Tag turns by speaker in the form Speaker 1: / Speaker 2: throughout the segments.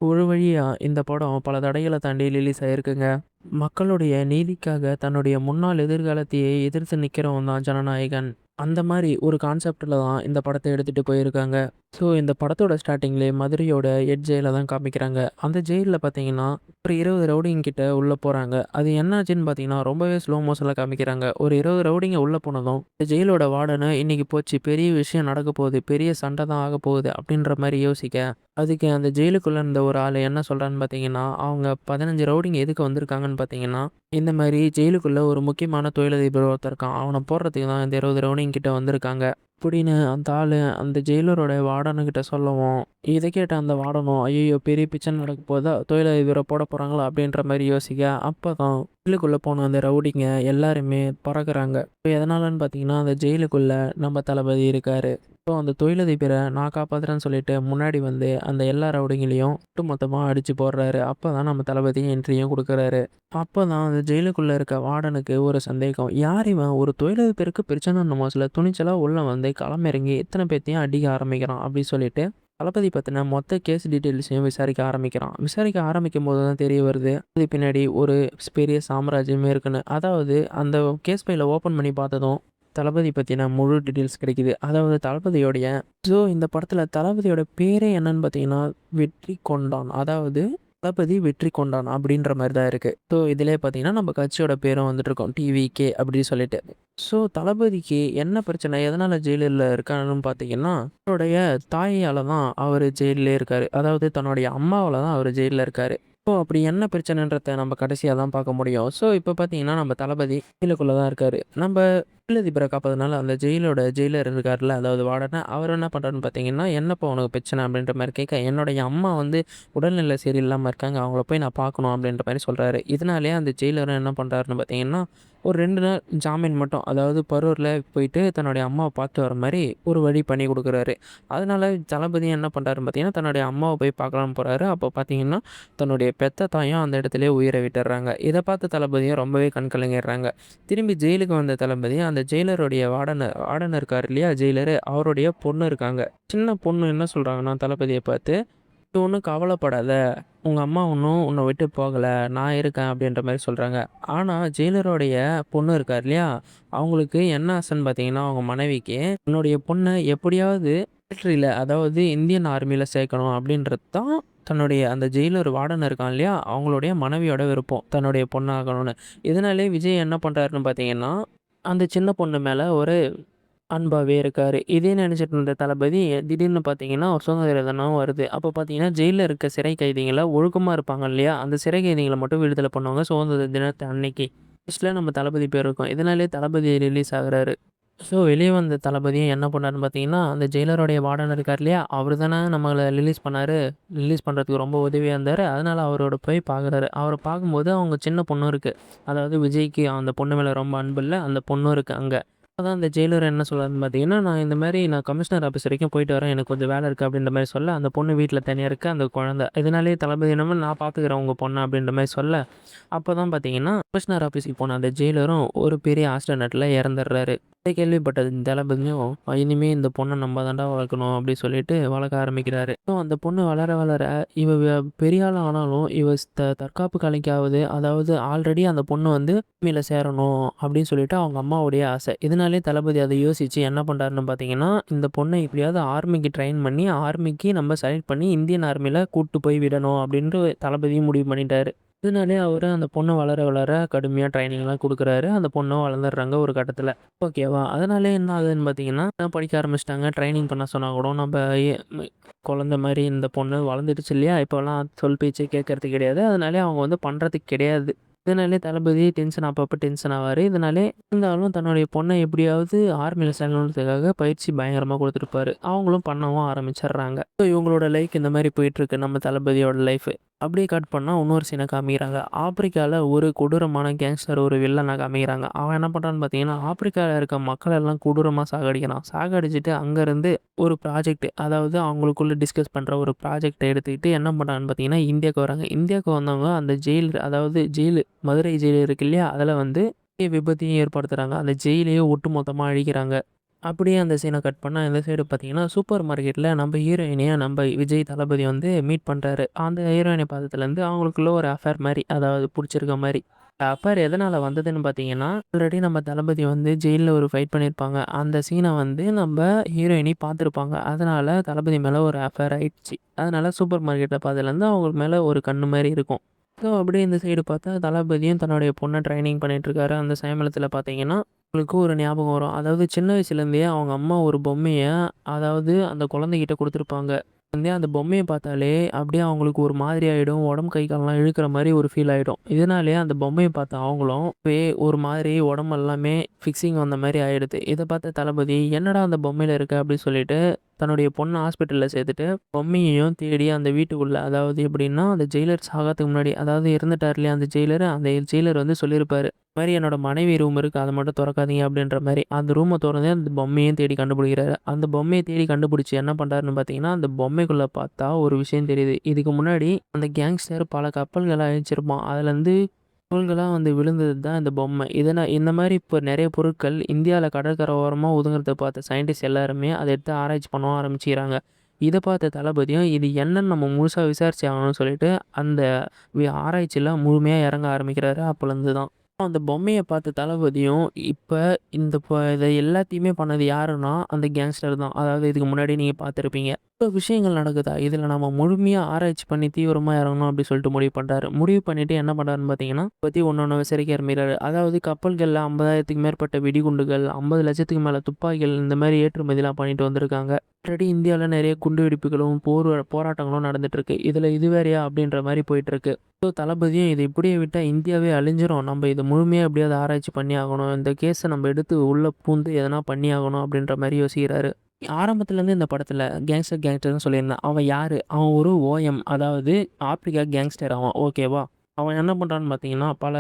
Speaker 1: ஒரு வழியா இந்த படம் பல தடைகள தாண்டி ரிலீஸ் ஆயிருக்குங்க. மக்களுடைய நீதிக்காக தன்னுடைய முன்னாள் எதிர்காலத்தையே எதிர்த்து நிக்கிறவன் தான் ஜனநாயகன். அந்த மாரி ஒரு கான்செப்ட்ல தான் இந்த படத்த எடுத்துட்டு போயிருக்காங்க. ஸோ இந்த படத்தோட ஸ்டார்ட்டிங்லயே மதுரையோட ஹெட் ஜெயில தான் காமிக்கிறாங்க. அந்த ஜெயில்ல பார்த்தீங்கன்னா, ஒரு 20 ரவுடிங்க கிட்ட உள்ள போறாங்க. அது என்னாச்சுன்னு பார்த்தீங்கன்னா, ரொம்பவே ஸ்லோ மோஷன்ல காமிக்கிறாங்க. ஒரு 20 ரவுடிங்க உள்ள போனதும், இந்த ஜெயிலோட வார்டனு "இன்னைக்கு போச்சு, பெரிய விஷயம் நடக்கப் போகுது, பெரிய சண்ட தான் ஆகப்போகுது" அப்படின்ற மாரி யோசிக்க, அதுக்கு அந்த ஜெயிலுக்குள்ள இருந்த ஒரு ஆளு என்ன சொல்றான்னு பார்த்தீங்கன்னா, அவங்க 15 ரவுடிங்க எதுக்கு வந்திருக்காங்கன்னு பார்த்தீங்கன்னா, இந்த மாரி ஜெயிலுக்குள்ள ஒரு முக்கியமான தொழிலதிபர் ஒருத்தன் இருக்கான். அவன போடுறதுக்கு தான் இந்த 20 ரவுடிங்க கிட்ட வந்திருக்காங்க. அப்படின்னு அந்த ஆளு அந்த ஜெயிலரோட வார்டனுகிட்ட சொல்லவும், இத கேட்ட அந்த வார்டனும், "ஐயய்யோ! பெரிய பிரச்சனை நடக்க போதா? தொழிலதிபர போடப் போறாங்களா?" அப்படின்ற மாரி யோசிக்க, அப்பதான் ஜெயிலுக்குள்ள போன அந்த ரவுடிங்க எல்லாருமே பறக்குறாங்க. இப்ப எதனாலன்னு பார்த்தீங்கன்னா, அந்த ஜெயிலுக்குள்ள நம்ம தளபதி இருக்காரு. ஸோ அந்த தொழிலதிபர நான் காப்பாத்துறேன்னு சொல்லிட்டு முன்னாடி வந்து அந்த எல்லா ரவுடிங்களையும் ஒட்டுமொத்தமா அடிச்சு போடுறாரு. அப்பதான் நம்ம தளபதி என்ட்ரியும் குடுக்குறாரு. அப்பதான் அந்த ஜெயிலுக்குள்ள இருக்க வார்டனுக்கு ஒரு சந்தேகம். யார் இவன்? ஒரு தொழிலதிபருக்கு பிரச்சனைன்னும் போதுல துணிச்சலா உள்ள வந்து களமிறங்கி எத்தன பேத்தையும் அடிக்க ஆரம்பிக்கிறான் அப்படின்னு சொல்லிட்டு, தளபதி பத்தின மொத்த கேஸ் டீட்டெயில்ஸையும் விசாரிக்க ஆரம்பிக்கிறான். விசாரிக்க ஆரம்பிக்கும்போது தான் தெரிய வருது, இது பின்னாடி ஒரு பெரிய சாம்ராஜ்யமே இருக்குன்னு. அதாவது அந்த கேஸ் ஃபைல ஓப்பன் பண்ணி பார்த்ததும், தளபதி பத்தின முழு டீட்டெயில்ஸ் கிடைக்குது. அதாவது தளபதியோடைய இந்த படத்துல தளபதியோட பேரே என்னன்னு பார்த்தீங்கன்னா, வெற்றி கொண்டான். அதாவது தளபதி வெற்றி கொண்டான் அப்படின்ற மாரி தான் இருக்கு. இதிலேயே பார்த்தீங்கன்னா, நம்ம கட்சியோட பேரும் வந்துட்டுருக்கும். டிவிகே அப்படின்னு சொல்லிட்டு. தளபதிக்கு என்ன பிரச்சனை? எதனால ஜெயில்ல இருக்காருன்னு பார்த்தீங்கன்னா, அவருடைய தாயால தான் அவரு ஜெயில்லே இருக்காரு. அதாவது தன்னுடைய அம்மாவால தான் அவரு ஜெயில்ல இருக்காரு. அப்படி என்ன பிரச்சனைன்றத நம்ம கடைசியா தான் பார்க்க முடியும். இப்ப பார்த்தீங்கன்னா, நம்ம தளபதி ஜெயிலுக்குள்ள தான் இருக்காரு. நம்ப தொழிலதிபர காப்பாத்துனால அந்த ஜெயிலோட ஜெயிலர் இருக்கார்ல, அதாவது வார்டன, அவர் என்ன பண்றாருன்னு பார்த்தீங்கன்னா, "என்னப்பா உனக்கு பிரச்சனை?" அப்படின்ற மாரி கேட்க, "என்னுடைய அம்மா வந்து உடல்நிலை சரியில்லாம இருக்காங்க. அவங்கள போய் நான் பார்க்கணும்." அப்படின்ற மாரி சொல்றாரு. இதனாலேயே அந்த ஜெயிலரும் என்ன பண்றாருன்னு பார்த்தீங்கன்னா, ஒரு 2 நாள் ஜாமீன் மட்டும், அதாவது பரோல்ல போயிட்டு தன்னுடைய அம்மாவ பார்த்துட்டு வர மாரி ஒரு வழி பண்ணி குடுக்குறாரு. அதனால தளபதியும் என்ன பண்றாருன்னு பார்த்தீங்கன்னா, தன்னுடைய அம்மாவ போய் பார்க்கலான்னு போறாரு. அப்போ பார்த்தீங்கன்னா, தன்னுடைய பெத்த தாயும் அந்த இடத்திலேயே உயிரை விட்டுர்றாங்க. இத பார்த்த தளபதியும் ரொம்பவே கண் கலங்கிடுறாங்க. திரும்பி ஜெயிலுக்கு வந்த தளபதி, அந்த ஜெயிலருடைய வார்டன் இருக்காரு இல்லையா ஜெயிலரு, அவருடைய பொண்ணு இருக்காங்க. சின்ன பொண்ணு என்ன சொல்றாங்கன்னா, தளபதிய பார்த்து, "நீ ஒண்ணும் கவலைப்படாத. உங்க அம்மா ஒண்ணும் உன்ன விட்டு போகல. நான் இருக்கேன்." அப்படின்ற மாரி சொல்றாங்க. ஆனா ஜெயிலருடைய பொண்ணு இருக்காரு இல்லையா, அவங்களுக்கு என்ன ஆசைன்னு பார்த்தீங்கன்னா, அவங்க மனைவிக்கு, "என்னுடைய பொண்ண எப்படியாவது மிலிட்டரில, அதாவது இந்தியன் ஆர்மில சேர்க்கணும்." அப்படின்றது தான் தன்னுடைய அந்த ஜெயிலர் வார்டன் இருக்கான் இல்லையா, அவங்களுடைய மனைவியோட விருப்பம். தன்னுடைய பொண்ணாகணும்னு. இதனாலேயே விஜய் என்ன பண்றாருன்னு பார்த்தீங்கன்னா, அந்த சின்ன பொண்ணு மேல ஒரு அன்பாவே இருக்காரு. இதே நினைச்சிட்டு இருந்த தளபதி திடீர்னு பார்த்தீங்கன்னா, சுதந்திர தினம் வருது. அப்போ பார்த்தீங்கன்னா, ஜெயில்ல இருக்க சிறை கைதிகள ஒழுக்கமா இருப்பாங்க இல்லையா, அந்த சிறை கைதிகள மட்டும் விடுதலை பண்ணுவாங்க சுதந்திர தினத்து அன்னைக்கு. லிஸ்ட்ல நம்ம தளபதி பேர் இருக்கும். இதனாலேயே தளபதி ரிலீஸ் ஆகுறாரு. வெளிய வந்த தளபதியும் என்ன பண்ணாருன்னு பார்த்தீங்கன்னா, அந்த ஜெயிலருடைய வார்டன் இருக்கார் இல்லையா, அவரு தானே நம்மள ரிலீஸ் பண்ணாரு. ரிலீஸ் பண்றதுக்கு ரொம்ப உதவியா இருந்தாரு. அதனால அவரோட போய் பார்க்குறாரு. அவர பார்க்கும்போது அவங்க சின்ன பொண்ணும் இருக்கு. அதாவது விஜய்க்கு அந்த பொண்ணு மேல ரொம்ப அன்பு இல்ல. அந்த பொண்ணும் இருக்கு அங்க. அப்பதான் அந்த ஜெயிலர் என்ன சொல்றாருன்னு பார்த்தீங்கன்னா, "நான் இந்த மாரி கமிஷனர் ஆஃபீஸ் வரைக்கும் போயிட்டு வரேன். எனக்கு கொஞ்சம் வேலை இருக்கு." அப்படின்ற மாரி சொல்ல, அந்த பொண்ணு வீட்ல தனியா இருக்கு. அந்த குழந்தை. இதனாலேயே தளபதி என்னமோ, "நான் பார்த்துக்கிறேன் உங்க பொண்ண." அப்படின்ற மாரி சொல்ல, அப்பதான் பார்த்தீங்கன்னா, கமிஷனர் ஆஃபீஸ்க்கு போன அந்த ஜெயிலரும் ஒரு பெரிய ஆக்சிடென்ட்ல இறந்துடுறாரு. இத கேள்விப்பட்ட தளபதியும், "இனிமே இந்த பொண்ண நம்ம தான்டா வளர்க்கணும்." அப்படி சொல்லிட்டு வளர்க்க ஆரம்பிக்கிறாரு. அந்த பொண்ணு வளர வளர இவ பெரிய ஆள் ஆனாலும், இவ தற்காப்பு கலைக்காவது, அதாவது ஆல்ரெடி அந்த பொண்ணு வந்து ஆர்மில சேரணும் அப்படின்னு சொல்லிட்டு அவங்க அம்மாவுடைய ஆசை. இதனாலேயே தளபதி அத யோசிச்சு என்ன பண்றாருன்னு பார்த்தீங்கன்னா, இந்த பொண்ண எப்படியாவது ஆர்மிக்கு ட்ரெயின் பண்ணி, ஆர்மிக்கு நம்ம செலக்ட் பண்ணி இந்தியன் ஆர்மில கூட்டு போய் விடணும் அப்படின்ட்டு தளபதியும் முடிவு பண்ணிட்டாரு. இதனாலேயே அவரு அந்த பொண்ணு வளர வளர கடுமையா ட்ரைனிங்லாம் குடுக்குறாரு. அந்த பொண்ணும் வளர்ந்துடுறாங்க ஒரு கட்டத்தில. ஓகேவா? அதனாலேயே என்ன ஆகுதுன்னு பார்த்தீங்கன்னா, படிக்க ஆரம்பிச்சுட்டாங்க. ட்ரைனிங் பண்ண சொன்னா கூட நம்ப எ ம் குழந்தை மாரி இந்த பொண்ணு வளர்ந்துடுச்சு இல்லையா? இப்போலாம் சொல் பேச்சே கேட்கறது கிடையாது. அதனாலேயே அவங்க வந்து பண்றது கிடையாது. இதனாலேயே தளபதி டென்ஷன் அப்பப்போ டென்ஷன் ஆவாரு. இதனாலே இருந்தாலும் தன்னுடைய பொண்ண எப்படியாவது ஆர்மில சேக்கணுன்றதுக்காக பயிற்சி பயங்கரமா குடுத்துருப்பாரு. அவங்களும் பண்ணவும் ஆரம்பிச்சர்றாங்க. இவங்களோட லைஃப் இந்த மாரி போயிட்டுருக்கு. நம்ம தளபதியோட லைஃப். அப்படியே கட் பண்ணா இன்னொரு சீன காமிக்கிறாங்க. ஆப்பிரிக்கால ஒரு கொடூரமான கேங்ஸ்டர் ஒரு வில்லனா காமிக்கிறாங்க. அவன் என்ன பண்றான்னு பார்த்தீங்கன்னா, ஆப்பிரிக்கால இருக்க மக்கள் எல்லாம் கொடூரமா சாகடிக்கிறான். சாகடிச்சுட்டு அங்கருந்து ஒரு ப்ராஜெக்ட், அதாவது அவங்களுக்குள்ள டிஸ்கஸ் பண்ற ஒரு ப்ராஜெக்ட்ட எடுத்துக்கிட்டு என்ன பண்றான்னு பார்த்தீங்கன்னா, இந்தியாவுக்கு வராங்க. இந்தியாவுக்கு வந்தவங்க அந்த ஜெயில், அதாவது ஜெயிலு மதுரை ஜெயில் இருக்கு இல்லையா? அதில வந்து பெரிய விபத்தையும் ஏற்படுத்துறாங்க. அந்த ஜெயிலையே ஒட்டுமொத்தமா அழிக்கிறாங்க. அப்படியே அந்த சீனை கட் பண்ணா இந்த சைடு பார்த்தீங்கன்னா, சூப்பர் மார்க்கெட்ல நம்ம ஹீரோயினைய நம்ம விஜய் தளபதி வந்து மீட் பண்றாரு. அந்த ஹீரோயின பார்த்ததுலேருந்து அவங்களுக்குள்ள ஒரு அஃபேர் மாரி, அதாவது புடிச்சிருக்க மாரி. அஃபேர் எதனால வந்ததுன்னு பார்த்தீங்கன்னா, ஆல்ரெடி நம்ம தளபதி வந்து ஜெயில்ல ஒரு ஃபைட் பண்ணியிருப்பாங்க. அந்த சீன வந்து நம்ப ஹீரோயினி பார்த்துருப்பாங்க. அதனால தளபதி மேல ஒரு அஃபேர் ஆயிடுச்சு. அதனால சூப்பர் மார்க்கெட்ல பார்த்ததுலேருந்து அவங்க மேல ஒரு கண்ணு மாரி இருக்கும். ஸோ, அப்படியே இந்த சைடு பார்த்தா தளபதியும் தன்னுடைய பொண்ண ட்ரைனிங் பண்ணிட்டுருக்காரு. அந்த சமயத்துல பார்த்தீங்கன்னா, உங்களுக்கு ஒரு ஞாபகம் வரும். அதாவது சின்ன வயசுலேருந்தே அவங்க அம்மா ஒரு பொம்மைய, அதாவது அந்த குழந்தைகிட்ட குடுத்துருப்பாங்க. வந்து அந்த பொம்மைய பார்த்தாலே அப்படியே அவங்களுக்கு ஒரு மாதிரி ஆயிடும். உடம்பு கை கால்லாம் இழுக்கிற மாரி ஒரு ஃபீல் ஆயிடும். இதனாலேயே அந்த பொம்மைய பார்த்த அவங்களும் ஒரு மாதிரி உடம்பு எல்லாமே ஃபிக்ஸிங் வந்த மாரி ஆயிடுது. இத பார்த்த தளபதி, "என்னடா அந்த பொம்மையில இருக்க?" அப்படின்னு சொல்லிட்டு தன்னுடைய பொண்ண ஹாஸ்பிட்டல்ல சேர்த்துட்டு, பொம்மையையும் தேடி அந்த வீட்டுக்குள்ள, அதாவது எப்படின்னா, அந்த ஜெயிலர் சாகறதுக்கு முன்னாடி, அதாவது இறந்துட்டார் இல்லையா அந்த ஜெயிலர், அந்த ஜெயிலர் வந்து சொல்லியிருப்பாரு. இந்த மாரி என்னோட மனைவி ரூம் இருக்கு. அத மட்டும் தொறக்காதீங்க அப்படின்ற மாரி. அந்த ரூம தொறந்து அந்த பொம்மையும் தேடி கண்டுபிடிக்கிறாரு. அந்த பொம்மைய தேடி கண்டுபிடிச்சு என்ன பண்றாருன்னு பார்த்தீங்கன்னா, அந்த பொம்மைக்குள்ள பார்த்தா ஒரு விஷயம் தெரியுது. இதுக்கு முன்னாடி அந்த கேங்ஸ்டர் பல கப்பல்கள அழிச்சிருப்பான். அதுலேருந்து கப்பல்களா வந்து விழுந்தது தான் இந்த பொம்மை. இந்த மாரி இப்போ நெறைய பொருட்கள் இந்தியால கடற்கரை ஓரமா ஒதுங்குறத பார்த்த சயின்டிஸ்ட் எல்லாருமே அத எடுத்து ஆராய்ச்சி பண்ண ஆரம்பிச்சுக்கிறாங்க. இத பார்த்த தளபதியும் இது என்னன்னு நம்ம முழுசா விசாரிச்சு ஆகணும்னு சொல்லிட்டு, அந்த ஆராய்ச்சில முழுமையா இறங்க ஆரம்பிக்கிறாரு அப்போலேருந்து தான். அந்த பொம்மைய பார்த்த தளபதியும், இப்ப இத எல்லாத்தையுமே பண்ணது யாருன்னா, அந்த கேங்ஸ்டர் தான். அதாவது இதுக்கு முன்னாடி நீங்க பார்த்துருப்பீங்க. இவ்ளோ விஷயங்கள் நடக்குதா? இதுல நம்ம முழுமையா ஆராய்ச்சி பண்ணி தீவிரமா இறங்கணும் அப்டி சொல்லிட்டு முடிவு பண்றாரு. முடிவு பண்ணிட்டு என்ன பண்றாருன்னு பார்த்தீங்கன்னா, பத்தி ஒண்ணொண்ணா விசாரிக்க ஆரம்பிக்கிறாரு. அதாவது கப்பல்கள்ல 50,000க்கு மேற்பட்ட வெடிகுண்டுகள், 50,00,000க்கு மேல துப்பாக்கிகள் இந்த மாரி ஏற்றுமதிலாம் பண்ணிட்டு வந்திருக்காங்க. ஆல்ரெடி இந்தியால நெறைய குண்டு வெடிப்புகளும், போராட்டங்களும் நடந்துட்டு இருக்கு. இதுல இது வேறையா? அப்டின்ற மாரி போயிட்டுருக்கு. ஸோ, தளபதியும் இத இப்படியே விட்டா இந்தியாவே அழிஞ்சிரும். நம்ம இத முழுமையா எப்படியாவது ஆராய்ச்சி பண்ணி ஆகணும். இந்த கேஸ நம்ம எடுத்து உள்ள பூந்து எதனா பண்ணி ஆகணும் அப்படின்ற மாரி யோசிக்கிறாரு. ஆரம்பத்துலேருந்து இந்த படத்துல கேங்ஸ்டர்ன்னு சொல்லியிருந்தேன். அவன் யாரு? அவன் ஒரு ஓஎம். அதாவது ஆப்பிரிக்கா கேங்ஸ்டர் அவன். ஓகேவா? அவன் என்ன பண்றான்னு பார்த்தீங்கன்னா, பல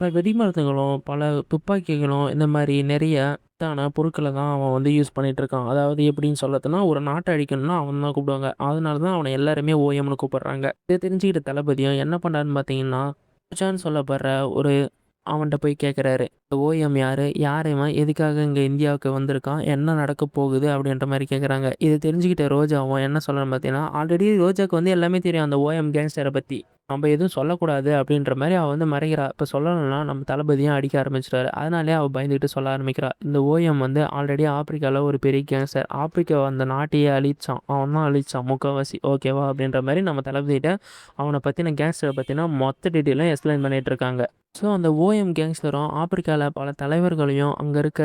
Speaker 1: பல வெடிமருந்துகளும், பல துப்பாக்கிகளும் இந்த மாரி நெறைய ஆபத்தான பொருட்கள தான் அவன் வந்து யூஸ் பண்ணிட்டுருக்கான். அதாவது எப்படின்னு சொல்லதுன்னா, ஒரு நாட்ட அழிக்கணும்னா அவன தான் கூப்பிடுவாங்க. அதனால தான் அவன எல்லாருமே ஓஎம்ன்னு கூப்பிடுறாங்க. இத தெரிஞ்சுக்கிட்ட தளபதியும் என்ன பண்ணாருன்னு பார்த்தீங்கன்னா, ரோஜான்னு சொல்லப்படுற ஒரு அவன்ட்ட போய் கேட்குறாரு. ஓஎம் யாரு? யார் இவன்? எதுக்காக இங்க இந்தியாவுக்கு வந்திருக்கான்? என்ன நடக்கப் போகுது? அப்படின்ற மாரி கேட்குறாங்க. இத தெரிஞ்சுக்கிட்ட ரோஜாவும் என்ன சொல்றான்னு பார்த்தீங்கன்னா, ஆல்ரெடி ரோஜாக்கு வந்து எல்லாமே தெரியும் அந்த ஓஎம் கேங்ஸ்டர பத்தி. நம்ம எதுவும் சொல்லக்கூடாது அப்படின்ற மாரி அவ வந்து மறைக்கிறா. இப்ப சொல்லணும்னா நம்ம தளபதியும் அடிக்க ஆரம்பிச்சுட்டாரு. அதனாலயே அவ பயந்துகிட்டு சொல்ல ஆரம்பிக்கிறா. இந்த ஓஎம் வந்து ஆல்ரெடி ஆப்பிரிக்கால ஒரு பெரிய கேங்ஸ்டர். ஆப்பிரிக்கா அந்த நாட்டையே அழிச்சான். அவன் தான் அழிச்சான் முக்காவாசி. ஓகேவா? அப்படின்ற மாரி நம்ம தளபதிட்ட அவன பத்தின கேங்ஸ்டர பத்தின மொத்த டீட்டெயிலும் எக்ஸ்பிளைன் பண்ணிட்டு இருக்காங்க. ஸோ, அந்த ஓஎம் கேங்ஸ்டரும் ஆப்பிரிக்கால பல தலைவர்களையும், அங்க இருக்க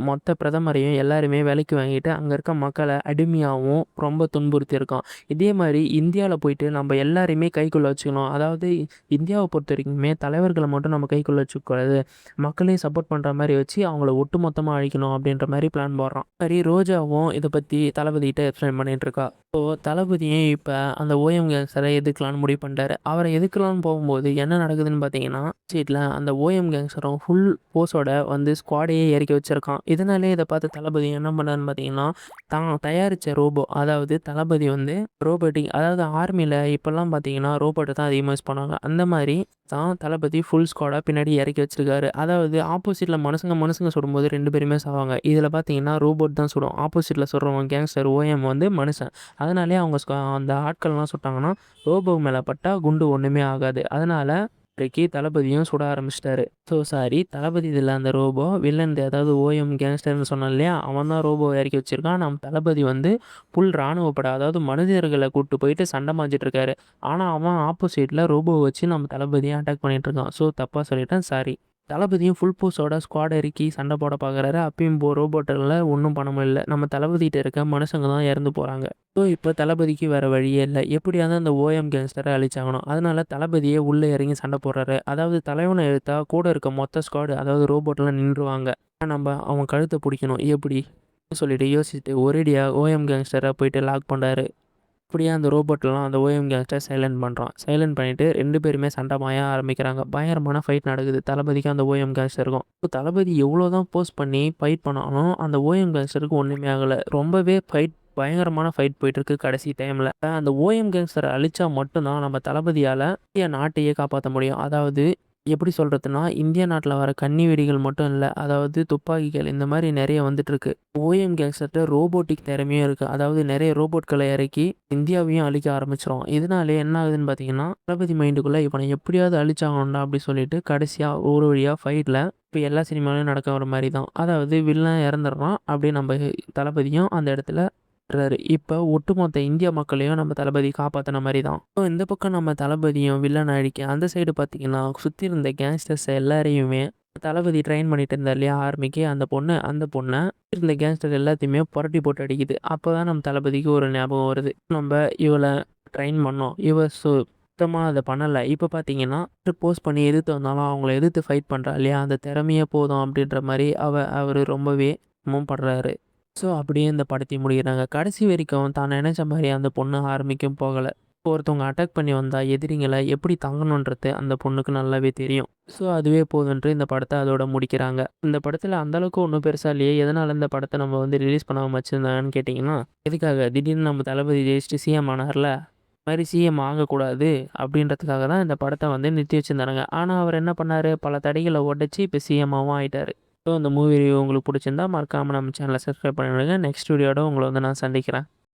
Speaker 1: மொத்த பிரதமரையும் எல்லாருமே விலைக்கு வாங்கிட்டு, அங்க இருக்க மக்கள அடிமையாவும் ரொம்ப துன்புறுத்தியிருக்கான். இதே மாரி இந்தியால போயிட்டு நம்ம எல்லாரையுமே கைக்குள்ள வச்சுக்கணும். அதாவது இந்தியாவ பொறுத்தவரைக்குமே தலைவர்கள மட்டும் நம்ம கைக்குள்ள வச்சுக்கக்கூடாது. மக்களையும் சப்போர்ட் பண்ற மாரி வச்சு அவங்கள ஒட்டுமொத்தமா அழிக்கணும் அப்படின்ற மாரி பிளான் போடுறான். சரி, ரோஜாவும் இத பத்தி தளபதிகிட்ட எக்ஸ்பிளைன் பண்ணிட்டு இருக்கா. ஸோ, தளபதியும் இப்ப அந்த ஓஎம் கேங்ஸ்டர எதிர்க்கலான்னு முடிவு பண்ணிட்டாரு. அவர எதிர்க்கலான்னு போகும்போது என்ன நடக்குதுன்னு பார்த்தீங்கன்னா, அந்த ஓஎம் கேங்ஸ்டரும் ஃபுல் ஃபோர்ஸோட வந்து ஸ்குவாடையே இறக்கி வச்சிருக்கான். இதனாலேயே இத பார்த்த தளபதி என்ன பண்ணாருன்னு பார்த்தீங்கன்னா, தான் தயாரிச்ச ரோபோ, அதாவது தளபதி வந்து ரோபோட்டிக், அதாவது ஆர்மில இப்பலாம் பார்த்தீங்கன்னா, ரோபோட்ட தான் அதிகமா யூஸ் பண்ணுவாங்க. அந்த மாரி தான் தளபதி ஃபுல் ஸ்குவாடா பின்னாடி இறக்கி வச்சிருக்காரு. அதாவது ஆப்போசிட்ல மனுசங்க சுடும்போது 2 பேருமே சாவாங்க. இதில பார்த்தீங்கன்னா, ரோபோட் தான் சுடும். ஆப்போசிட்ல சுடுறவன் கேங்ஸ்டர் ஓஎம் வந்து மனுஷன். அதனாலேயே அவங்க அந்த ஆட்கள்லாம் சுட்டாங்கன்னா, ரோபோ மேல பட்டா குண்டு ஒண்ணுமே ஆகாது. அதனால இன்றைக்கு தளபதியும் சுட ஆரம்பிச்சிட்டாரு. ஸோ, சாரி, தளபதி இதில அந்த ரோபோ வில்லன், அதாவது ஓஎம் கேங்ஸ்டர்ன்னு சொன்னேன் இல்லையா? அவன் தான் ரோபோவ இறக்கி வச்சிருக்கான். நம்ம தளபதி வந்து ஃபுல் ராணுவப்பட, அதாவது மனிதர்கள கூட்டு போயிட்டு சண்டை மாஞ்சிட்டு இருக்காரு. ஆனா, அவன் ஆப்போசிட்ல ரோபோவ வச்சு நம்ம தளபதிய அட்டாக் பண்ணிட்டு இருக்கான். ஸோ, தப்பா சொல்லிட்டேன், சாரி. தளபதியும் ஃபுல் ஃபோர்ஸோட ஸ்குவாட இறக்கி சண்டை போட பார்க்குறாரு. அப்பயும் ரோபோட்டால ஒண்ணும் பண்ண முடியல. நம்ம தளபதிட்ட இருக்க மனுஷங்க தான் இறந்து போறாங்க. ஸோ, இப்ப தளபதிக்கு வேற வழியே இல்ல. எப்படியாவது அந்த ஓஎம் கேங்ஸ்டர அழிச்சாகணும். அதனால தளபதியே உள்ள இறங்கி சண்டை போடுறாரு. அதாவது தலைவன எதிர்த்தா கூட இருக்க மொத்த ஸ்குவாட், அதாவது ரோபோட்லாம் நின்றுவாங்க. நம்ம அவன் கழுத்த புடிக்கணும். எப்படி? சொல்லிட்டு யோசிச்சுட்டு ஒரேடியா ஓஎம் கேங்ஸ்டர போயிட்டு லாக் பண்றாரு. அப்படியே அந்த ரோபோட்லாம் அந்த ஓஎம் கேங்ஸ்டர் சைலண்ட் பண்ணுறான். சைலண்ட் பண்ணிட்டு 2 பேருமே சண்டை பாய ஆரம்பிக்கிறாங்க. பயங்கரமான ஃபைட் நடக்குது தளபதிக்கும் அந்த ஓஎம் கேங்ஸ்டருக்கும். இப்போ தளபதி எவ்வளோ தான் போஸ்ட் பண்ணி ஃபைட் பண்ணாலும் அந்த ஓஎம் கேங்ஸ்டருக்கு ஒன்றுமே ஆகலை. ரொம்பவே பயங்கரமான ஃபைட் போயிட்டுருக்கு கடைசி டைமில். அந்த ஓஎம் கேங்ஸ்டரை அழிச்சா மட்டும்தான் நம்ம தளபதியால் இந்திய நாட்டையே காப்பாற்ற முடியும். அதாவது எப்படி சொல்றதுன்னா, இந்திய நாட்டுல வர கண்ணி வெடிகள் மட்டும் இல்ல. அதாவது துப்பாக்கிகள் இந்த மாரி நெறைய வந்துட்டுருக்கு. ஓஎம் கேங்ஸ்டர்ட்ட ரோபோட்டிக் திறமையும் இருக்கு. அதாவது நெறைய ரோபோட்கள இறக்கி இந்தியாவையும் அழிக்க ஆரம்பிச்சுரும். இதனாலே என்ன ஆகுதுன்னு பார்த்தீங்கன்னா, தளபதி மைண்டுக்குள்ள இவன எப்படியாவது அழிச்சாகணும்டா அப்படி சொல்லிட்டு கடைசியா ஒரு வழியா ஃபைட்ல இப்ப எல்லா சினிமாலயும் நடக்கிற மாரி தான். அதாவது வில்லன் இறந்துடுறான். அப்படியே நம்ம தளபதியும் அந்த இடத்துல இப்ப ஒட்டுமொத்த இந்திய மக்களையும் நம்ம தளபதி காப்பாத்துன மாரி தான். இப்போ இந்த பக்கம் நம்ம தளபதியும் வில்லன அழிக்க, அந்த சைடு பார்த்தீங்கன்னா, சுத்தி இருந்த கேங்ஸ்டர்ஸ் எல்லாரையுமே தளபதி ட்ரெயின் பண்ணிட்டு இருந்தார் இல்லையா ஆர்மிக்கு அந்த பொண்ண இருந்த கேங்ஸ்டர் எல்லாத்தையுமே புரட்டி போட்டு அடிக்குது. அப்பதான் நம்ம தளபதிக்கு ஒரு ஞாபகம் வருது. நம்ம இவள ட்ரெயின் பண்ணோம். இவ சுத்தமா அத பண்ணல. இப்ப பார்த்தீங்கன்னா, போஸ்ட் பண்ணி எதிர்த்து வந்தாலும் அவங்கள எதிர்த்து ஃபைட் பண்றா இல்லையா, அந்த திறமையே போதும் அப்படின்ற மாரி அவரு ரொம்பவே படுறாரு. ஸோ, அப்படியே இந்த படத்தையும் முடிக்கிறாங்க. கடைசி வரைக்கும் தான் நெனச்ச மாரி அந்த பொண்ணு ஆர்மிக்கும் போகல. ஒருத்தவங்க அட்டாக் பண்ணி வந்தா எதிரிங்கள எப்படி தாங்கணுன்றது அந்த பொண்ணுக்கு நல்லாவே தெரியும். ஸோ, அதுவே போதுன்ட்டு இந்த படத்த அதோட முடிக்கிறாங்க. இந்த படத்துல அந்த அளவுக்கு ஒண்ணும் பெருசா இல்லையே. எதனால இந்த படத்த நம்ம ரிலீஸ் பண்ணாம வச்சிருந்தாங்கன்னு கேட்டீங்கன்னா, எதுக்காக திடீர்னு நம்ம தளபதி ஜெயிச்சுட்டு சிஎம் ஆனார்ல, அது மாரி சிஎம் ஆகக்கூடாது அப்படின்றதுக்காக தான் இந்த படத்த நிறுத்தி வச்சிருந்தானுங்க. ஆனா, அவர் என்ன பண்ணாரு, பல தடைகள உடைச்சு இப்ப சிஎம்மாவும் ஆயிட்டாரு. ஸோ, இந்த மூவி ரிவ்யூ உங்களுக்கு புடிச்சிருந்தா மறக்காம நம்ம சேனல சப்ஸ்கிரைப் பண்ணிவிடுங்க. நெக்ஸ்ட் வீடியோட உங்கள நான் சந்திக்கிறேன்.